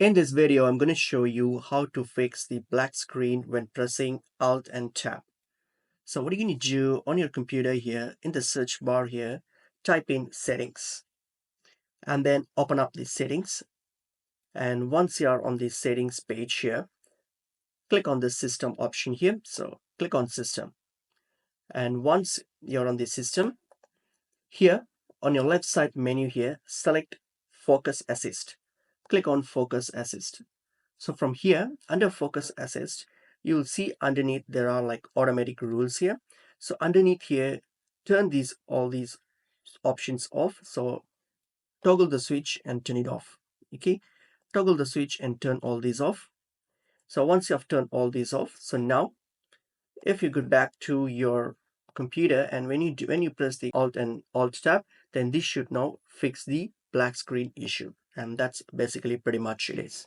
In this video, I'm going to show you how to fix the black screen when pressing Alt and Tab. So what are you going to do on your computer here in the search bar here, type in settings and then open up the settings. And once you are on the settings page here, click on the system option here. So click on system. And once you're on the system, here on your left side menu here, select focus assist. Click on focus assist. So from here, under focus assist, you'll see underneath there are like automatic rules here. So underneath here, turn all these options off. So toggle the switch and turn it off. Okay, toggle the switch and turn all these off. So once you have turned all these off, so now if you go back to your computer and when you press the Alt and Alt tab, then this should now fix the black screen issue. And that's basically pretty much it is.